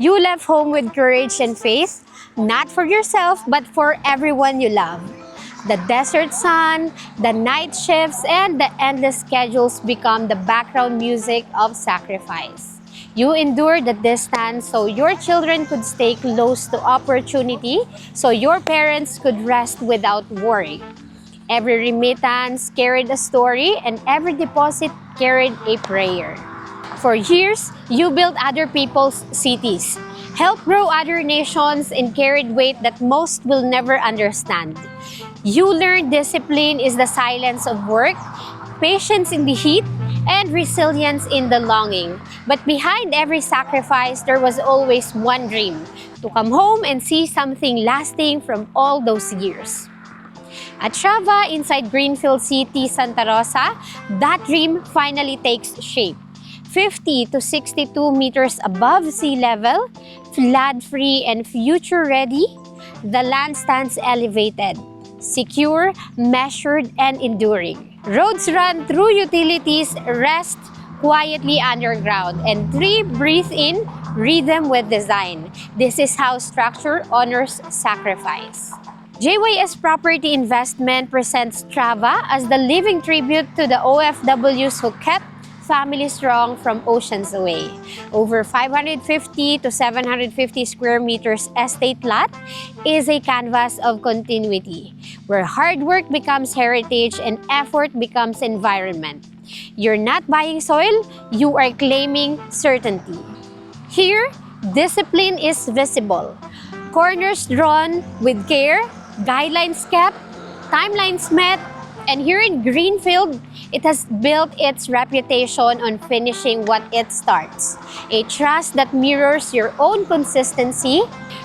You left home with courage and faith, not for yourself, but for everyone you love. The desert sun, the night shifts, and the endless schedules become the background music of sacrifice. You endured the distance so your children could stay close to opportunity, so your parents could rest without worry. Every remittance carried a story, and every deposit carried a prayer. For years, you built other people's cities, helped grow other nations, and carried weight that most will never understand. You learned discipline is the silence of work, patience in the heat, and resilience in the longing. But behind every sacrifice, there was always one dream: to come home and see something lasting from all those years. At Trava, inside Greenfield City Santa Rosa, that dream finally takes shape. 50 to 62 meters above sea level, flood-free and future-ready, the land stands elevated, secure, measured, and enduring. Roads run through utilities, rest quietly underground, and trees breathe in rhythm with design. This is how structure honors sacrifice. JYS Property Investment presents Trava as the living tribute to the OFWs who kept family strong from oceans away. Over 550 to 750 square meters estate lot is a canvas of continuity, where hard work becomes heritage and effort becomes environment. You're not buying soil, you are claiming certainty. Here, discipline is visible. Corners drawn with care, guidelines kept, timelines met, and here in Greenfield, it has built its reputation on finishing what it starts. A trust that mirrors your own consistency.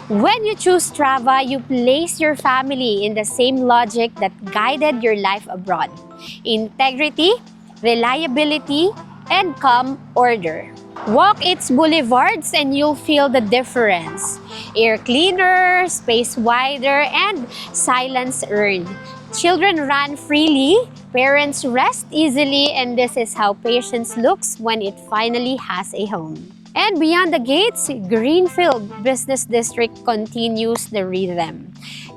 When you choose Trava, you place your family in the same logic that guided your life abroad: integrity, reliability, and calm order. Walk its boulevards and you'll feel the difference. Air cleaner, space wider, and silence earned. Children run freely, parents rest easily, and this is how patience looks when it finally has a home. And beyond the gates, Greenfield Business District continues the rhythm.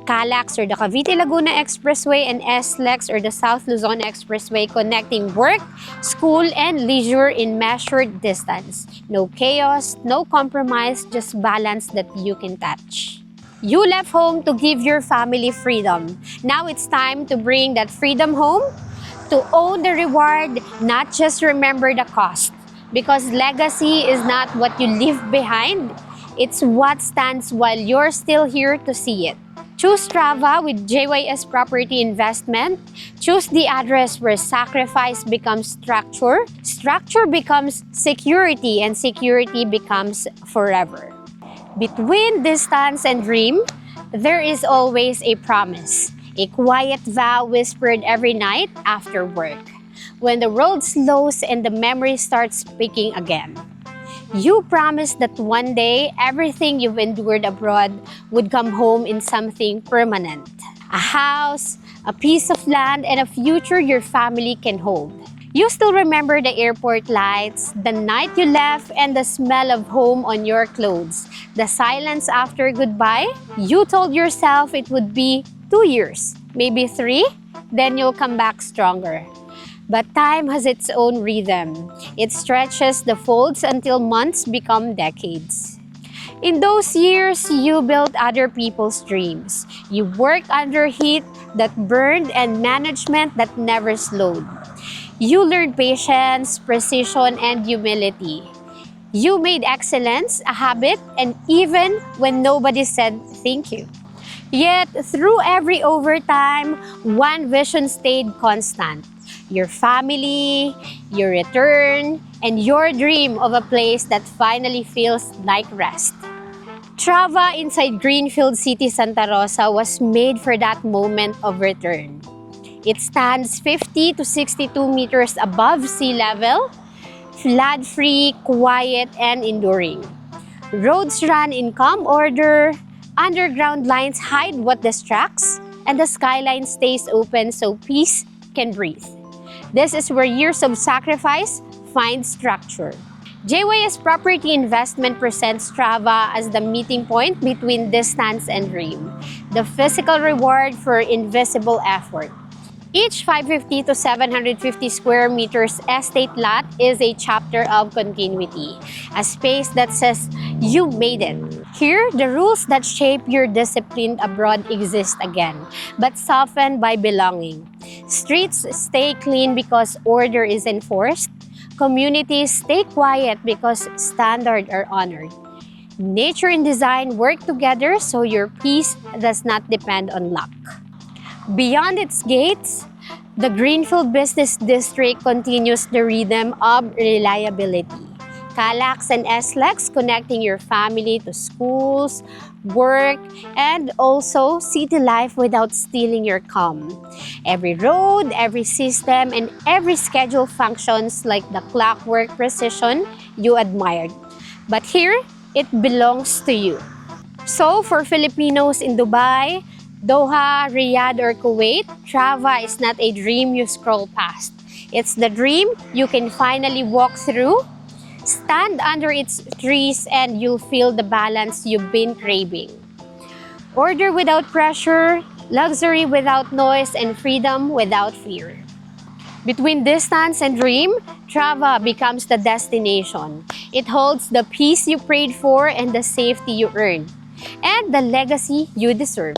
CALAX or the Cavite-Laguna Expressway and SLEX or the South Luzon Expressway connecting work, school, and leisure in measured distance. No chaos, no compromise, just balance that you can touch. You left home to give your family freedom. Now it's time to bring that freedom home, to own the reward, not just remember the cost. Because legacy is not what you leave behind, it's what stands while you're still here to see it. Choose Trava with JYS Property Investment. Choose the address where sacrifice becomes structure, structure becomes security, and security becomes forever. Between distance and dream, there is always a promise, a quiet vow whispered every night after work. When the world slows and the memory starts speaking again. You promised that one day, everything you've endured abroad would come home in something permanent. A house, a piece of land, and a future your family can hold. You still remember the airport lights, the night you left, and the smell of home on your clothes. The silence after goodbye. You told yourself it would be 2 years, maybe 3, then you'll come back stronger. But time has its own rhythm. It stretches the folds until months become decades. In those years, you built other people's dreams. You worked under heat that burned and management that never slowed. You learned patience, precision, and humility. You made excellence a habit, and even when nobody said thank you. Yet, through every overtime, one vision stayed constant. Your family, your return, and your dream of a place that finally feels like rest. Trava inside Greenfield City Santa Rosa was made for that moment of return. It stands 50 to 62 meters above sea level, flood-free, quiet, and enduring. Roads run in calm order, underground lines hide what distracts, and the skyline stays open so peace can breathe. This is where years of sacrifice find structure. JYS Property Investment presents Trava as the meeting point between distance and dream, the physical reward for invisible effort. Each 550 to 750 square meters estate lot is a chapter of continuity, a space that says you made it. Here, the rules that shape your discipline abroad exist again, but softened by belonging. Streets stay clean because order is enforced. Communities stay quiet because standards are honored. Nature and design work together so your peace does not depend on luck. Beyond its gates, the Greenfield Business District continues the rhythm of reliability. Calax and SLEX connecting your family to schools, work, and also city life without stealing your calm. Every road, every system, and every schedule functions like the clockwork precision you admired. But here, it belongs to you. So for Filipinos in Dubai, Doha, Riyadh, or Kuwait, Trava is not a dream you scroll past. It's the dream you can finally walk through. Stand under its trees and you'll feel the balance you've been craving. Order without pressure, luxury without noise, and freedom without fear. Between distance and dream, Trava becomes the destination. It holds the peace you prayed for and the safety you earned, and the legacy you deserve.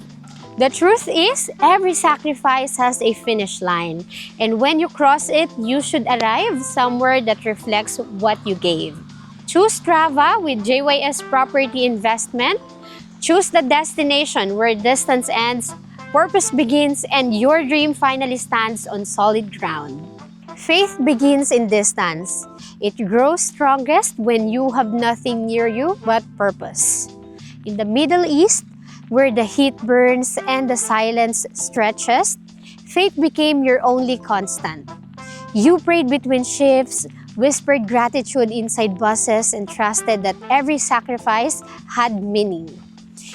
The truth is, every sacrifice has a finish line, and when you cross it, you should arrive somewhere that reflects what you gave. Choose Trava with JYS Property Investment. Choose the destination where distance ends, purpose begins, and your dream finally stands on solid ground. Faith begins in distance. It grows strongest when you have nothing near you but purpose. In the Middle East, where the heat burns and the silence stretches, faith became your only constant. You prayed between shifts, whispered gratitude inside buses, and trusted that every sacrifice had meaning.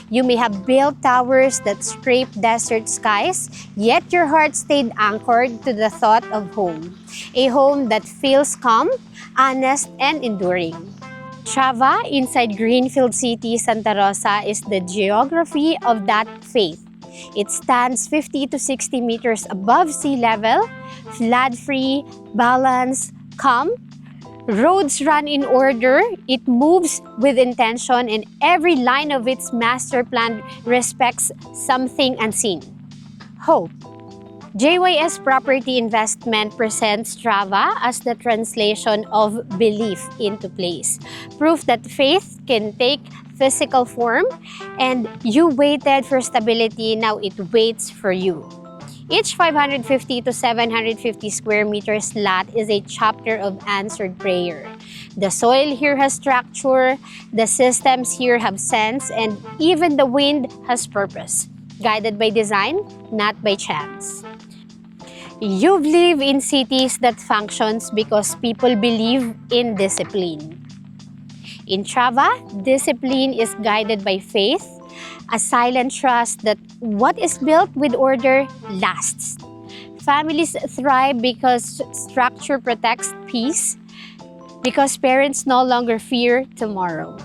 You may have built towers that scrape desert skies, yet your heart stayed anchored to the thought of home. A home that feels calm, honest, and enduring. Trava inside Greenfield City, Santa Rosa is the geography of that faith. It stands 50 to 60 meters above sea level, flood-free, balanced, calm. Roads run in order, it moves with intention, and every line of its master plan respects something unseen. Hope. JYS Property Investment presents Trava as the translation of belief into place. Proof that faith can take physical form, and you waited for stability, now it waits for you. Each 550 to 750 square meters lot is a chapter of answered prayer. The soil here has structure, the systems here have sense, and even the wind has purpose, guided by design, not by chance. You live in cities that functions because people believe in discipline. In Trava, discipline is guided by faith, a silent trust that what is built with order lasts. Families thrive because structure protects peace, because parents no longer fear tomorrow.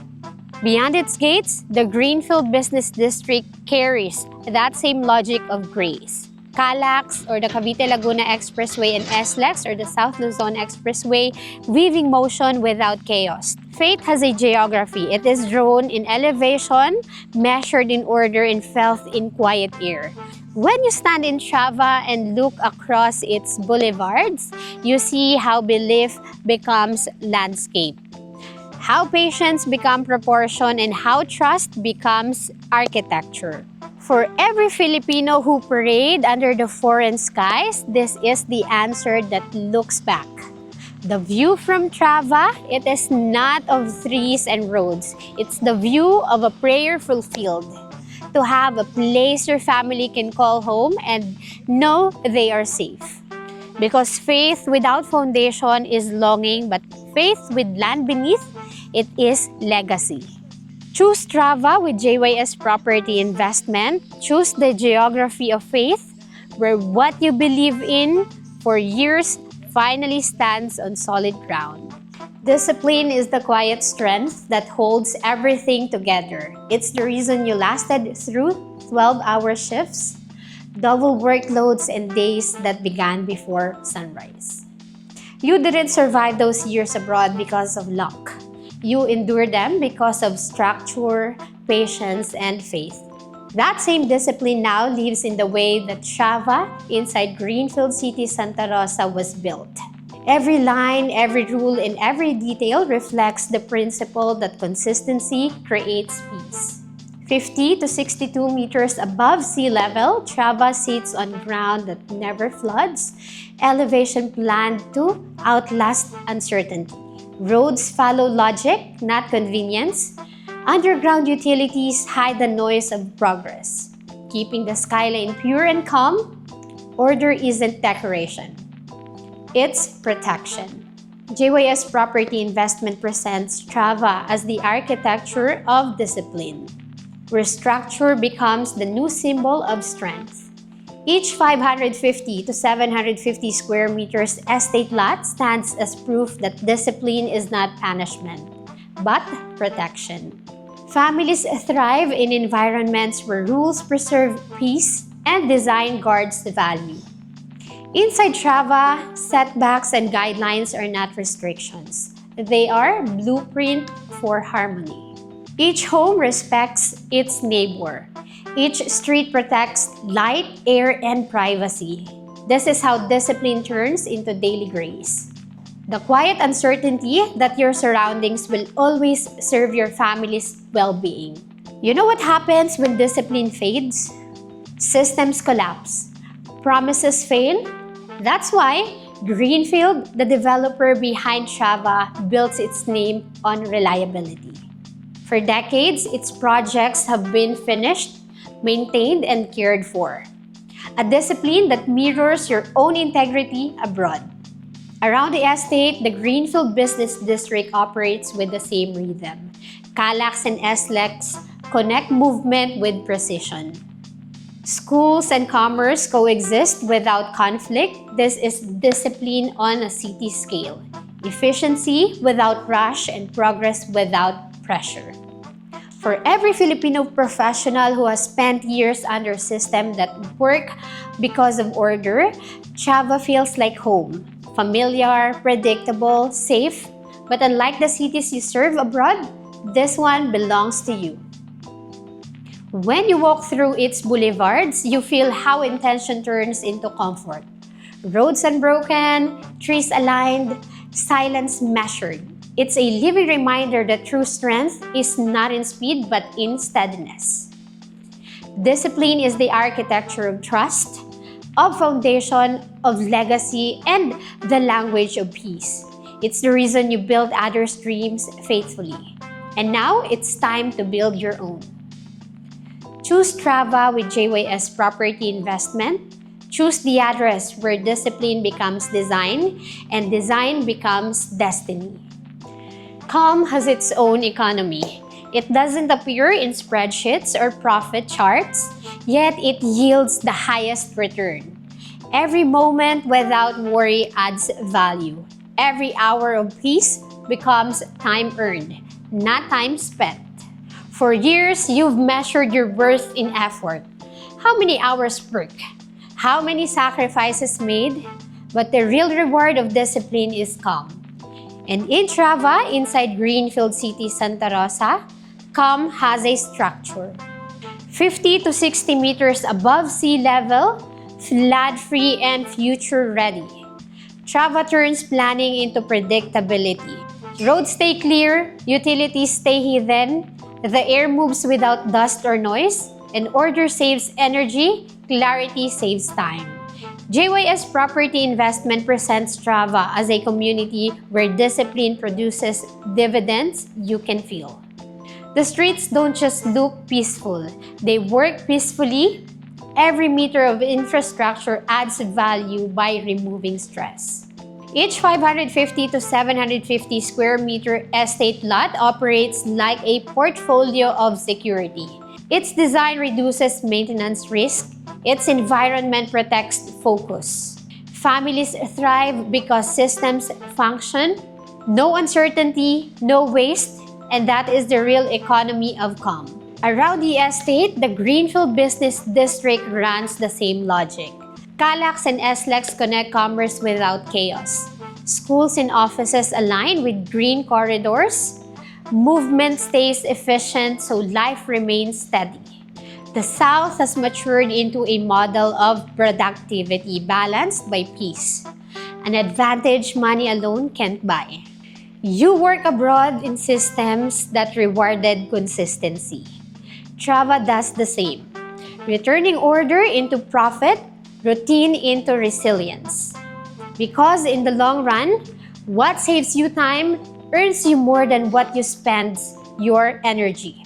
Beyond its gates, the Greenfield Business District carries that same logic of grace. Calax or the Cavite-Laguna Expressway and SLEX or the South Luzon Expressway weaving motion without chaos. Faith has a geography. It is drawn in elevation, measured in order, and felt in quiet air. When you stand in Trava and look across its boulevards, you see how belief becomes landscape, how patience becomes proportion, and how trust becomes architecture. For every Filipino who prayed under the foreign skies, this is the answer that looks back. The view from Trava, it is not of trees and roads. It's the view of a prayer fulfilled. To have a place your family can call home and know they are safe. Because faith without foundation is longing, but faith with land beneath, it is legacy. Choose Trava with JYS Property Investment. Choose the geography of faith, where what you believe in for years finally stands on solid ground. Discipline is the quiet strength that holds everything together. It's the reason you lasted through 12-hour shifts, double workloads, and days that began before sunrise. You didn't survive those years abroad because of luck. You endured them because of structure, patience, and faith. That same discipline now lives in the way that Trava inside Greenfield City Santa Rosa was built. Every line, every rule, and every detail reflects the principle that consistency creates peace. 50 to 62 meters above sea level, Trava sits on ground that never floods, elevation planned to outlast uncertainty. Roads follow logic, not convenience. Underground utilities hide the noise of progress. Keeping the skyline pure and calm, order isn't decoration. It's protection. JYS Property Investment presents Trava as the architecture of discipline, where structure becomes the new symbol of strength. Each 550 to 750 square meters estate lot stands as proof that discipline is not punishment, but protection. Families thrive in environments where rules preserve peace and design guards the value. Inside Trava, setbacks and guidelines are not restrictions. They are blueprint for harmony. Each home respects its neighbor. Each street protects light, air, and privacy. This is how discipline turns into daily grace. The quiet uncertainty that your surroundings will always serve your family's well-being. You know what happens when discipline fades? Systems collapse. Promises fail. That's why Greenfield, the developer behind Trava, built its name on reliability. For decades, its projects have been finished, maintained, and cared for. A discipline that mirrors your own integrity abroad. Around the estate, the Greenfield Business District operates with the same rhythm. Calax and SLEX connect movement with precision. Schools and commerce coexist without conflict. This is discipline on a city scale. Efficiency without rush and progress without pressure. For every Filipino professional who has spent years under systems that work because of order, Trava feels like home. Familiar, predictable, safe, but unlike the cities you serve abroad, this one belongs to you. When you walk through its boulevards, you feel how intention turns into comfort. Roads unbroken, trees aligned, silence measured. It's a living reminder that true strength is not in speed but in steadiness. Discipline is the architecture of trust, of foundation, of legacy, and the language of peace. It's the reason you build others' dreams faithfully. And now it's time to build your own. Choose Trava with JYS Property Investment. Choose the address where discipline becomes design and design becomes destiny. Calm has its own economy. It doesn't appear in spreadsheets or profit charts, yet it yields the highest return. Every moment without worry adds value. Every hour of peace becomes time earned, not time spent. For years, you've measured your worth in effort. How many hours work? How many sacrifices made? But the real reward of discipline is calm. And in Trava, inside Greenfield City Santa Rosa, calm has a structure. 50 to 60 meters above sea level, flood-free and future-ready. Trava turns planning into predictability. Roads stay clear, utilities stay hidden, the air moves without dust or noise, and order saves energy, clarity saves time. JYS Property Investment presents Trava as a community where discipline produces dividends you can feel. The streets don't just look peaceful, they work peacefully. Every meter of infrastructure adds value by removing stress. Each 550 to 750 square meter estate lot operates like a portfolio of security. Its design reduces maintenance risk. Its environment protects focus. Families thrive because systems function. No uncertainty, no waste, and that is the real economy of calm. Around the estate, the Greenfield Business District runs the same logic. CALAX and SLEX connect commerce without chaos. Schools and offices align with green corridors. Movement stays efficient so life remains steady. The South has matured into a model of productivity balanced by peace, an advantage money alone can't buy. You work abroad in systems that rewarded consistency. Trava does the same, returning order into profit, routine into resilience. Because in the long run, what saves you time earns you more than what you spend your energy.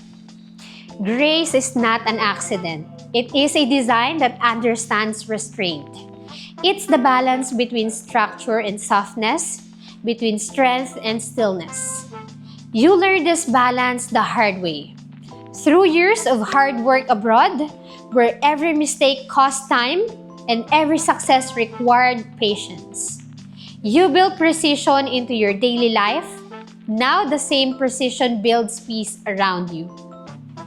Grace is not an accident. It is a design that understands restraint. It's the balance between structure and softness, between strength and stillness. You learn this balance the hard way. Through years of hard work abroad, where every mistake cost time and every success required patience. You build precision into your daily life. Now the same precision builds peace around you.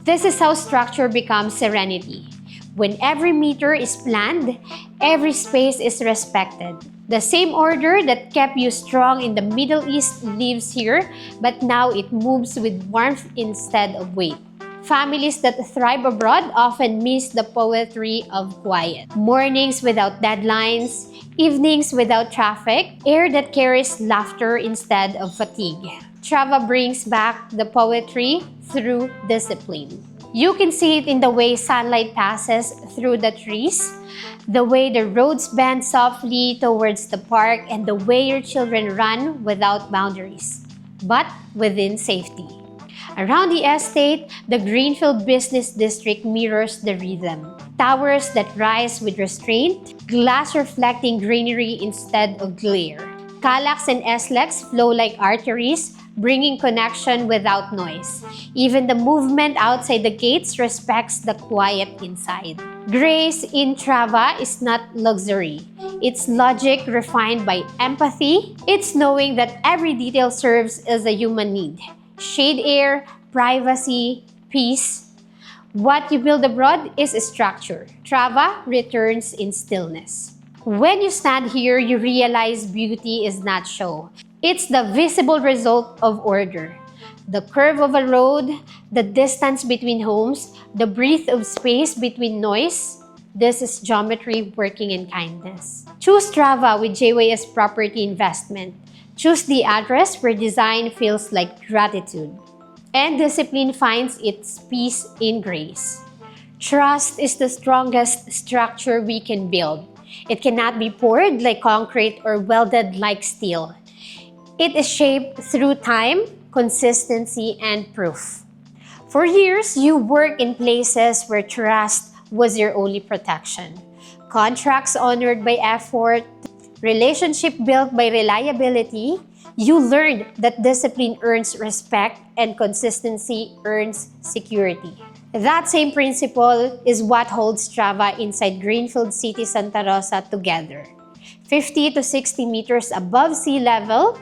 This is how structure becomes serenity. When every meter is planned, every space is respected. The same order that kept you strong in the Middle East lives here, but now it moves with warmth instead of weight. Families that thrive abroad often miss the poetry of quiet. Mornings without deadlines, evenings without traffic, air that carries laughter instead of fatigue. Trava brings back the poetry through discipline. You can see it in the way sunlight passes through the trees, the way the roads bend softly towards the park, and the way your children run without boundaries, but within safety. Around the estate, the Greenfield Business District mirrors the rhythm. Towers that rise with restraint, glass reflecting greenery instead of glare. CALAX and SLEX flow like arteries, bringing connection without noise. Even the movement outside the gates respects the quiet inside. Grace in Trava is not luxury. It's logic refined by empathy. It's knowing that every detail serves as a human need. Shade air, privacy, peace. What you build abroad is a structure. Trava returns in stillness. When you stand here, you realize beauty is not show. It's the visible result of order. The curve of a road, the distance between homes, the breadth of space between noise. This is geometry working in kindness. Choose Trava with JYS Property Investment. Choose the address where design feels like gratitude. And discipline finds its peace in grace. Trust is the strongest structure we can build. It cannot be poured like concrete or welded like steel. It is shaped through time, consistency, and proof. For years, you worked in places where trust was your only protection. Contracts honored by effort, relationship built by reliability. You learned that discipline earns respect and consistency earns security. That same principle is what holds Trava inside Greenfield City Santa Rosa together. 50 to 60 meters above sea level,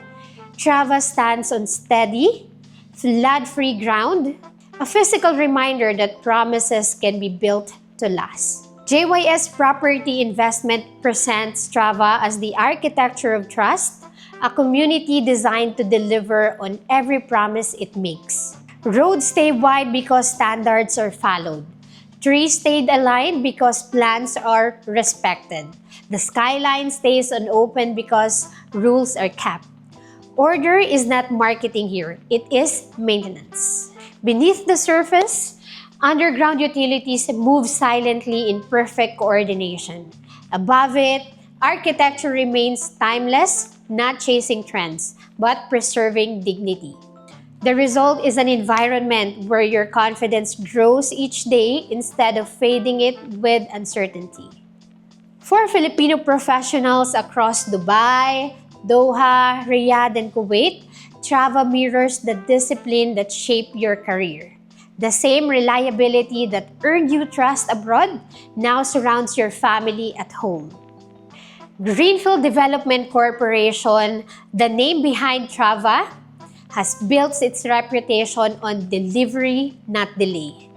Trava stands on steady, flood-free ground, a physical reminder that promises can be built to last. JYS Property Investment presents Trava as the architecture of trust, a community designed to deliver on every promise it makes. Roads stay wide because standards are followed. Trees stayed aligned because plans are respected. The skyline stays unopened because rules are kept. Order is not marketing here, it is maintenance. Beneath the surface, underground utilities move silently in perfect coordination. Above it, architecture remains timeless, not chasing trends, but preserving dignity. The result is an environment where your confidence grows each day instead of fading it with uncertainty. For Filipino professionals across Dubai, Doha, Riyadh, and Kuwait, Trava mirrors the discipline that shaped your career. The same reliability that earned you trust abroad now surrounds your family at home. Greenfield Development Corporation, the name behind Trava, has built its reputation on delivery, not delay.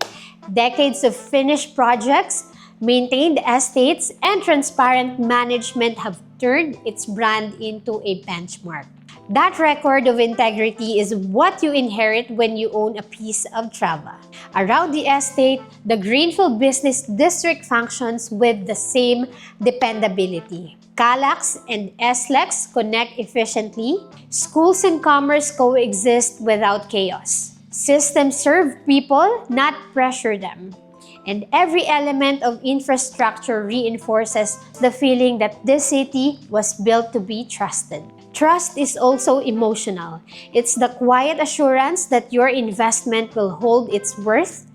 Decades of finished projects, maintained estates, and transparent management have turned its brand into a benchmark. That record of integrity is what you inherit when you own a piece of Trava. Around the estate, the Greenfield Business District functions with the same dependability. CALAX and SLEX connect efficiently. Schools and commerce coexist without chaos. Systems serve people, not pressure them. And every element of infrastructure reinforces the feeling that this city was built to be trusted. Trust is also emotional. It's the quiet assurance that your investment will hold its worth,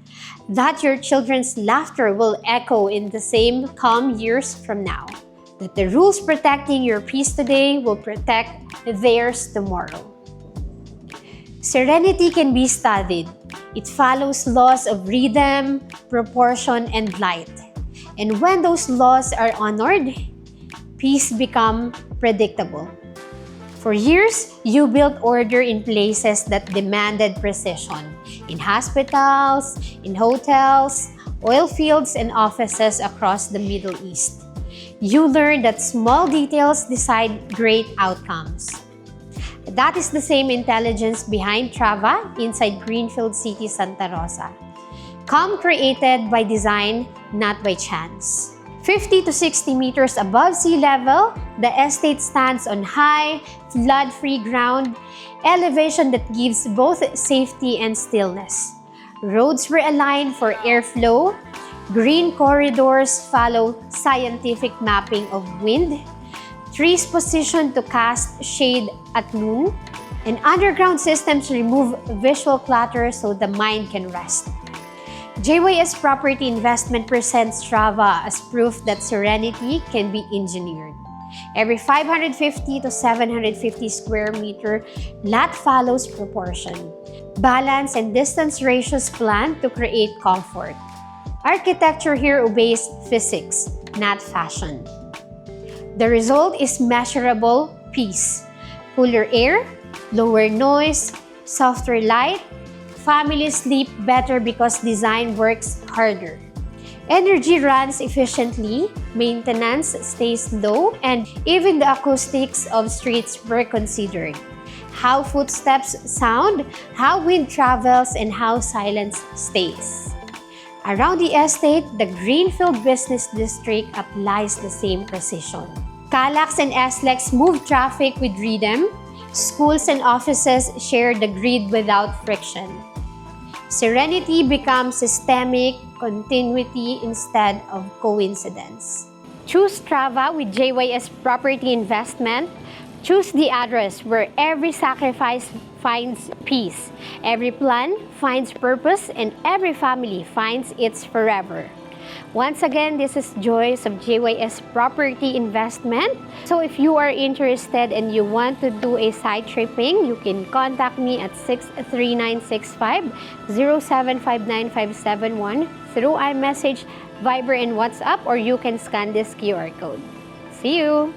that your children's laughter will echo in the same calm years from now, that the rules protecting your peace today will protect theirs tomorrow. Serenity can be studied. It follows laws of rhythm, proportion, and light. And when those laws are honored, peace becomes predictable. For years, you built order in places that demanded precision. In hospitals, in hotels, oil fields, and offices across the Middle East. You learned that small details decide great outcomes. That is the same intelligence behind Trava inside Greenfield City Santa Rosa. Calm created by design, not by chance. 50 to 60 meters above sea level, the estate stands on high, flood-free ground, elevation that gives both safety and stillness. Roads were aligned for airflow. Green corridors follow scientific mapping of wind. Trees positioned to cast shade at noon. And underground systems remove visual clutter so the mind can rest. JYS Property Investment presents Trava as proof that serenity can be engineered. Every 550 to 750 square meter lot follows proportion. Balance and distance ratios planned to create comfort. Architecture here obeys physics, not fashion. The result is measurable peace. Cooler air, lower noise, softer light. Families sleep better because design works harder. Energy runs efficiently, maintenance stays low, and even the acoustics of streets were considered. How footsteps sound, how wind travels, and how silence stays. Around the estate, the Greenfield Business District applies the same precision. CALAX and SLEX move traffic with rhythm. Schools and offices share the grid without friction. Serenity becomes systemic continuity instead of coincidence. Choose Trava with JYS Property Investment. Choose the address where every sacrifice finds peace, every plan finds purpose, and every family finds its forever. Once again, this is Joyce of JYS Property Investment. So if you are interested and you want to do a site tripping, you can contact me at 63965-0759-571 through iMessage, Viber, and WhatsApp, or you can scan this QR code. See you!